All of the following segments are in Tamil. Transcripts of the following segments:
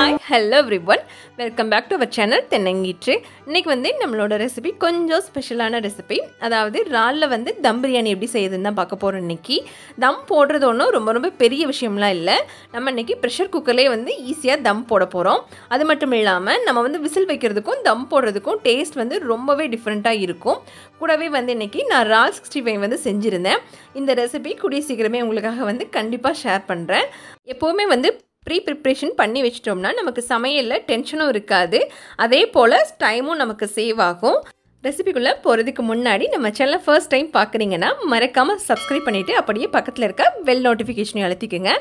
Hi, hello everyone. Welcome back to our channel ThennanKeetru. இன்னைக்கு வந்து நம்மளோட ரெசிபி கொஞ்சம் ஸ்பெஷலான ரெசிபி. அதாவது இறால்ல வந்து தம் பிரியாணி எப்படி செய்யுதுன்னு தான் பார்க்க போறோம் இன்னைக்கு. தம் போடுறது ஒன்றும் ரொம்ப பெரிய விஷயம்லாம் இல்லை. நம்ம இன்னைக்கு ப்ரெஷர் குக்கர்லேயே வந்து ஈஸியாக தம் போட போகிறோம். அது மட்டும் இல்லாமல் நம்ம வந்து விசில் வைக்கிறதுக்கும் தம் போடுறதுக்கும் டேஸ்ட் வந்து ரொம்பவே டிஃப்ரெண்ட்டாக இருக்கும். கூடவே வந்து இன்னைக்கு நான் இறால் 65 வந்து செஞ்சுருந்தேன். இந்த ரெசிபி கூடிய சீக்கிரமே உங்களுக்காக வந்து கண்டிப்பாக ஷேர் பண்ணுறேன். எப்போவுமே வந்து ப்ரிப்ரேஷன் பண்ணி வச்சிட்டோம்னா நமக்கு சமையலில் டென்ஷனும் இருக்காது, அதே போல் டைமும் நமக்கு சேவ் ஆகும். ரெசிபிக்குள்ளே போகிறதுக்கு முன்னாடி நம்ம சேனலை ஃபர்ஸ்ட் டைம் பார்க்குறீங்கன்னா மறக்காமல் சப்ஸ்கிரைப் பண்ணிவிட்டு அப்படியே பக்கத்தில் இருக்க பெல் நோட்டிஃபிகேஷனை அழுத்திக்கோங்க.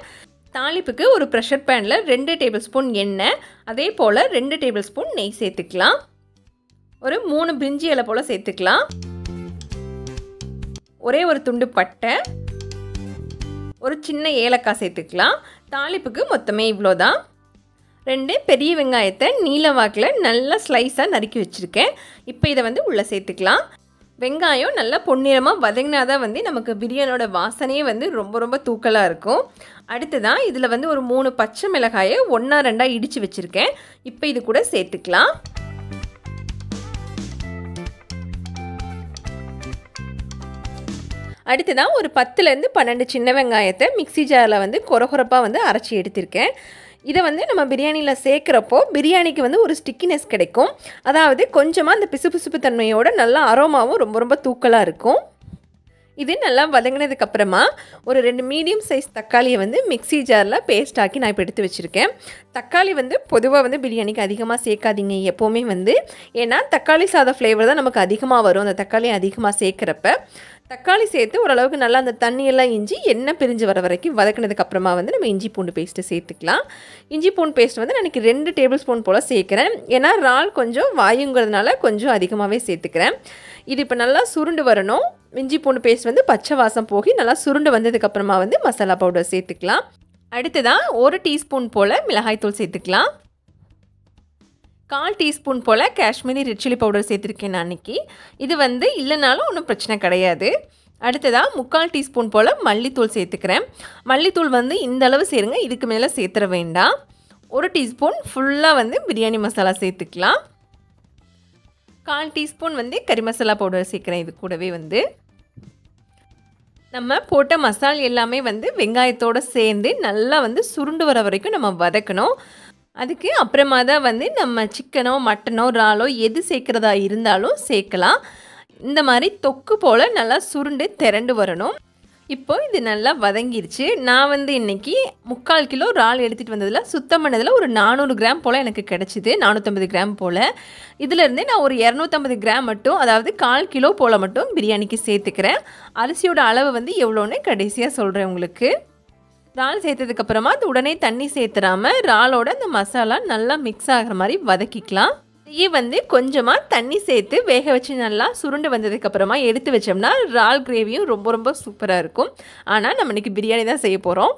தாளிப்புக்கு ஒரு ப்ரெஷர் பேனில் 2 டேபிள் ஸ்பூன் எண்ணெய், அதே போல் 2 டேபிள் ஸ்பூன் நெய் சேர்த்துக்கலாம். ஒரு 3 பிரிஞ்சி இலை போல் சேர்த்துக்கலாம். ஒரே ஒரு துண்டு பட்டை, ஒரு சின்ன ஏலக்காய் சேர்த்துக்கலாம். தாளிப்புக்கு மொத்தமே இவ்வளோதான். 2 பெரிய வெங்காயத்தை நீல வாக்கில் நல்லா ஸ்லைஸாக நறுக்கி வச்சுருக்கேன். இப்போ இதை வந்து உள்ளே சேர்த்துக்கலாம். வெங்காயம் நல்லா பொன்னிறமாக வதங்கினா தான் வந்து நமக்கு பிரியாணியோட வாசனையே வந்து ரொம்ப தூக்கலாக இருக்கும். அடுத்ததான் இதில் வந்து ஒரு 3 பச்சை மிளகாயை 1-2 இடித்து வச்சுருக்கேன். இப்போ இது கூட சேர்த்துக்கலாம். அடுத்ததான் ஒரு 10லேருந்து 12 சின்ன வெங்காயத்தை மிக்ஸி ஜாரில் வந்து கொரகொரப்பாக வந்து அரைச்சி எடுத்திருக்கேன். இதை வந்து நம்ம பிரியாணியில் சேர்க்குறப்போ பிரியாணிக்கு வந்து ஒரு ஸ்டிக்கினஸ் கிடைக்கும். அதாவது கொஞ்சமாக அந்த பிசுபிசுப்பு தன்மையோட நல்லா அரோமாவும் ரொம்ப தூக்கலாக இருக்கும். இது நல்லா வதங்கினதுக்கப்புறமா ஒரு 2 மீடியம் சைஸ் தக்காளியை வந்து மிக்ஸி ஜாரில் பேஸ்ட் ஆக்கி நான் இப்போ எடுத்து வச்சுருக்கேன். தக்காளி வந்து பொதுவாக வந்து பிரியாணிக்கு அதிகமாக சேர்க்காதீங்க எப்போவுமே வந்து. ஏன்னா தக்காளி சாதம் ஃப்ளேவர் தான் நமக்கு அதிகமாக வரும் அந்த தக்காளி அதிகமாக சேர்க்குறப்ப. தக்காளி சேர்த்து ஓரளவுக்கு நல்லா அந்த தண்ணியெல்லாம் எண்ணெய் பிரிஞ்சு வர வரைக்கும் வதக்கினதுக்கப்புறமா வந்து நம்ம இஞ்சி பூண்டு பேஸ்ட்டு சேர்த்துக்கலாம். இஞ்சி பூண்டு பேஸ்ட் வந்து நான் இன்றைக்கி 2 டேபிள் ஸ்பூன் போல் சேர்க்குறேன். ஏன்னா இறால் கொஞ்சம் வாயுங்கிறதுனால கொஞ்சம் அதிகமாகவே சேர்த்துக்கிறேன். இது இப்போ நல்லா சுருண்டு வரணும். இஞ்சி பூண்டு பேஸ்ட் வந்து பச்சை வாசம் போகி நல்லா சுருண்டு வந்ததுக்கப்புறமா வந்து மசாலா பவுடர் சேர்த்துக்கலாம். அடுத்ததான் 1 டீஸ்பூன் போல் மிளகாய்த்தூள் சேர்த்துக்கலாம். 1/4 டீஸ்பூன் போல் காஷ்மீரி ரெட் சில்லி பவுடர் சேர்த்துருக்கேன் நான் அன்றைக்கி. இது வந்து இல்லைனாலும் ஒன்றும் பிரச்சனை கிடையாது. அடுத்ததாக 3/4 டீஸ்பூன் போல் மல்லித்தூள் சேர்த்துக்கிறேன். மல்லித்தூள் வந்து இந்த அளவு சேருங்க, இதுக்கு மேலே சேர்த்துற வேண்டாம். 1 டீஸ்பூன் ஃபுல்லாக வந்து பிரியாணி மசாலா சேர்த்துக்கலாம். 1/4 டீஸ்பூன் வந்து கறி மசாலா பவுடர் சேர்க்குறேன். இது கூடவே வந்து நம்ம போட்ட மசால் எல்லாமே வந்து வெங்காயத்தோடு சேர்ந்து நல்லா வந்து சுருண்டு வர வரைக்கும் நம்ம வதக்கணும். அதுக்கு அப்புறமா தான் வந்து நம்ம சிக்கனோ மட்டனோ இறாலோ எது சேர்க்குறதா இருந்தாலும் சேர்க்கலாம். இந்த மாதிரி தொக்கு போல் நல்லா சுருண்டு திரண்டு வரணும். இப்போ இது நல்லா வதங்கிருச்சு. நான் வந்து இன்றைக்கி 3/4 கிலோ இறால் எடுத்துகிட்டு வந்ததில் சுத்தம் பண்ணதில் ஒரு 400 கிராம் போல் எனக்கு கிடச்சிது, 450 கிராம் போல். இதிலேருந்து நான் ஒரு 250 கிராம் மட்டும், அதாவது 1/4 கிலோ போல் மட்டும் பிரியாணிக்கு சேர்த்துக்கிறேன். அரிசியோட அளவு வந்து எவ்வளோன்னு கடைசியாக சொல்கிறேன் உங்களுக்கு. இறால் சேர்த்ததுக்கப்புறமா அது உடனே தண்ணி சேர்த்துடாமல் இறாலோட அந்த மசாலா நல்லா மிக்ஸ் ஆகிற மாதிரி வதக்கிக்கலாம். இதையே வந்து கொஞ்சமாக தண்ணி சேர்த்து வேக வச்சு நல்லா சுருண்டு வந்ததுக்கப்புறமா எடுத்து வச்சோம்னா இறால் கிரேவியும் ரொம்ப சூப்பராக இருக்கும். ஆனால் நம்ம இன்றைக்கி பிரியாணி தான் செய்ய போகிறோம்.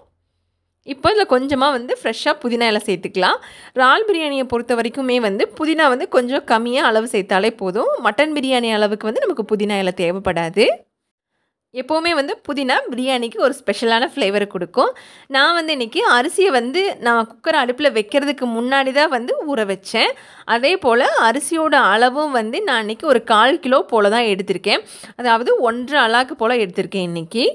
இப்போ இதில் கொஞ்சமாக வந்து ஃப்ரெஷ்ஷாக புதினா இலை சேர்த்துக்கலாம். இறால் பிரியாணியை பொறுத்த வரைக்குமே வந்து புதினா வந்து கொஞ்சம் கம்மியாக அளவு சேர்த்தாலே போதும். மட்டன் பிரியாணி அளவுக்கு வந்து நமக்கு புதினா இலை தேவைப்படாது. எப்போவுமே வந்து புதினா பிரியாணிக்கு ஒரு ஸ்பெஷலான ஃப்ளேவரை கொடுக்கும். நான் வந்து இன்றைக்கி அரிசியை வந்து நான் குக்கர் அடுப்பில் வைக்கிறதுக்கு முன்னாடி தான் வந்து ஊற வச்சேன். அதே போல் அரிசியோட அளவும் வந்து நான் இன்றைக்கி ஒரு 1/4 கிலோ போல் தான் எடுத்திருக்கேன். அதாவது 1.5 அலாக்கு போல் எடுத்திருக்கேன் இன்றைக்கி.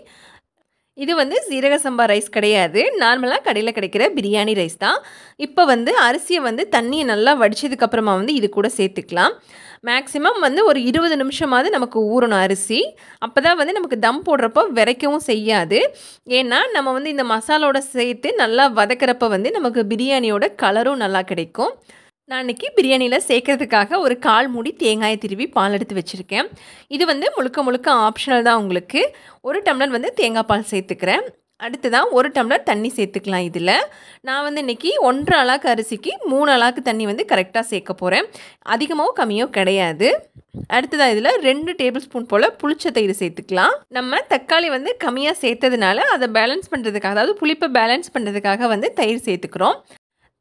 இது வந்து சீரக சம்பா ரைஸ் கிடையாது, நார்மலாக கடையில் கிடைக்கிற பிரியாணி ரைஸ் தான். இப்போ வந்து அரிசியை வந்து தண்ணியை நல்லா வடித்ததுக்கப்புறமா வந்து இது கூட சேர்த்துக்கலாம். மேக்ஸிமம் வந்து ஒரு 20 நிமிஷமாவது நமக்கு ஊறணும் அரிசி. அப்போ தான் வந்து நமக்கு தம் போடுறப்போ விரைக்கவும் செய்யாது. ஏன்னா நம்ம வந்து இந்த மசாலோட சேர்த்து நல்லா வதக்கிறப்ப வந்து நமக்கு பிரியாணியோட கலரும் நல்லா கிடைக்கும். நான் இன்றைக்கி பிரியாணியில் சேர்க்கறதுக்காக ஒரு 1/4 மூடி தேங்காயை திருவி பால் எடுத்து வச்சுருக்கேன். இது வந்து முழுக்க ஆப்ஷனல் தான் உங்களுக்கு. 1 டம்ளர் வந்து தேங்காய் பால் சேர்த்துக்கிறேன். அடுத்ததான் 1 டம்ளர் தண்ணி சேர்த்துக்கலாம். இதில் நான் வந்து இன்றைக்கி 1.5 அலாக்கு அரிசிக்கு 3 அலாக்கு தண்ணி வந்து கரெக்டாக சேர்க்க போகிறேன். அதிகமோ கம்மியோ கிடையாது. அடுத்ததாக இதில் 2 டேபிள் ஸ்பூன் போல் புளிச்ச தயிர் சேர்த்துக்கலாம். நம்ம தக்காளி வந்து கம்மியாக சேர்த்ததுனால அதை பேலன்ஸ் பண்ணுறதுக்காக, அதாவது புளிப்பை பேலன்ஸ் பண்ணுறதுக்காக வந்து தயிர் சேர்த்துக்கிறோம்.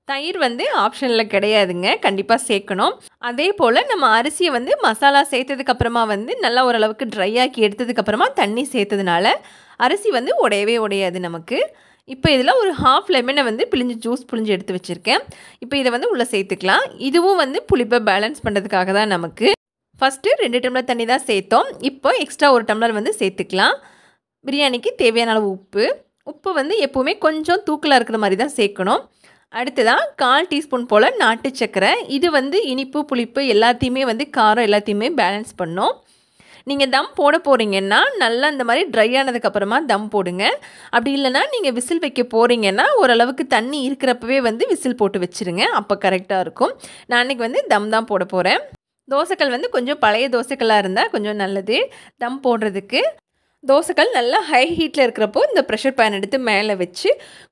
தயிர் வந்து ஆப்ஷனில் கிடையாதுங்க, கண்டிப்பாக சேர்க்கணும். அதே போல் நம்ம அரிசியை வந்து மசாலா சேர்த்ததுக்கப்புறமா வந்து நல்லா ஓரளவுக்கு ட்ரை ஆக்கி எடுத்ததுக்கப்புறமா தண்ணி சேர்த்ததுனால அரிசி வந்து உடையவே உடையாது நமக்கு. இப்போ இதில் ஒரு ஹாஃப் லெமனை வந்து ஜூஸ் புழிஞ்சு எடுத்து வச்சுருக்கேன். இப்போ இதை வந்து உள்ளே சேர்த்துக்கலாம். இதுவும் வந்து புளிப்பை பேலன்ஸ் பண்ணுறதுக்காக தான் நமக்கு. ஃபஸ்ட்டு 2 டம்ளர் தண்ணி தான் சேர்த்தோம். இப்போ எக்ஸ்ட்ரா 1 டம்ளர் வந்து சேர்த்துக்கலாம். பிரியாணிக்கு தேவையான அளவு உப்பு வந்து எப்போவுமே கொஞ்சம் தூக்கலாக இருக்கிற மாதிரி தான் சேர்க்கணும். அடுத்ததான் 1/4 டீஸ்பூன் போல் நாட்டு சர்க்கரை. இது வந்து இனிப்பு புளிப்பு எல்லாத்தையுமே வந்து காரம் எல்லாத்தையுமே பேலன்ஸ் பண்ணும். நீங்கள் தம் போட போகிறீங்கன்னா நல்லா இந்த மாதிரி ட்ரை ஆனதுக்கப்புறமா தம் போடுங்க. அப்படி இல்லைனா நீங்கள் விசில் வைக்க போகிறீங்கன்னா ஓரளவுக்கு தண்ணி இருக்கிறப்பவே வந்து விசில் போட்டு வச்சுருங்க. அப்போ கரெக்டாக இருக்கும். நான் அன்றைக்கி வந்து தம் தான் போட போகிறேன். தோசைக்கல் வந்து கொஞ்சம் பழைய தோசைக்கல்லாக இருந்தால் கொஞ்சம் நல்லது தம் போடுறதுக்கு. தோசைக்கல் நல்லா ஹை ஹீட்டில் இருக்கிறப்போ இந்த ப்ரெஷர் பேன் எடுத்து மேலே வச்சு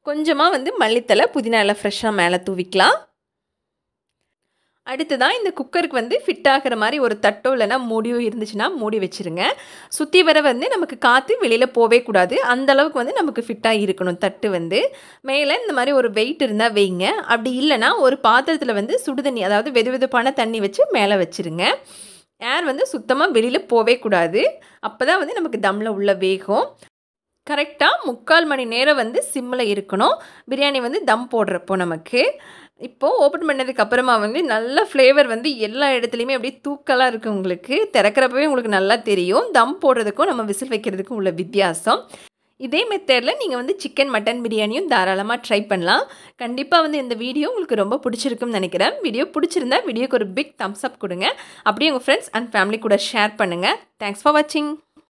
கொஞ்சமாக வந்து மல்லித்தலை புதினா எல்லாம் ஃப்ரெஷ்ஷாக மேலே தூவிக்கலாம். அடுத்ததான் இந்த குக்கருக்கு வந்து ஃபிட் ஆகிற மாதிரி ஒரு தட்டோ இல்லைனா மூடியோ இருந்துச்சுன்னா மூடி வச்சுருங்க. சுற்றி வர வந்து நமக்கு காற்று வெளியில் போவே கூடாது. அந்தளவுக்கு வந்து நமக்கு ஃபிட்டாக இருக்கணும் தட்டு வந்து. மேலே இந்த மாதிரி ஒரு வெயிட் இருந்தால் வைங்க. அப்படி இல்லைனா ஒரு பாத்திரத்தில் வந்து சுடுதண்ணி அதாவது வெதுவெதுப்பான தண்ணி வச்சு மேலே வச்சுருங்க. ஏர் வந்து சுத்தமாக வெளியில் போவே கூடாது. அப்போ தான் வந்து நமக்கு தம்மில் உள்ள வேகும். கரெக்டாக 3/4 மணி நேரம் வந்து சிம்மில் இருக்கணும் பிரியாணி வந்து தம் போடுறப்போ நமக்கு. இப்போது ஓப்பன் பண்ணதுக்கப்புறமா வந்து நல்ல ஃப்ளேவர் வந்து எல்லா இடத்துலையுமே அப்படியே தூக்கலாக இருக்குது. உங்களுக்கு திறக்கிறப்பவே உங்களுக்கு நல்லா தெரியும் தம் போடுறதுக்கும் நம்ம விசில் வைக்கிறதுக்கும் உள்ள வித்தியாசம். இதே மெத்தடில் நீங்கள் வந்து சிக்கன் மட்டன் பிரியாணியும் தாராளமாக ட்ரை பண்ணலாம். கண்டிப்பாக வந்து இந்த வீடியோ உங்களுக்கு ரொம்ப பிடிச்சிருக்குன்னு நினைக்கிறேன். வீடியோ பிடிச்சிருந்தா வீடியோக்கு ஒரு பிக் தம்ஸ் அப் கொடுங்க. அப்படியே உங்கள் ஃப்ரெண்ட்ஸ் அண்ட் ஃபேமிலி கூட ஷேர் பண்ணுங்கள். தேங்க்ஸ் ஃபார் வாட்சிங்.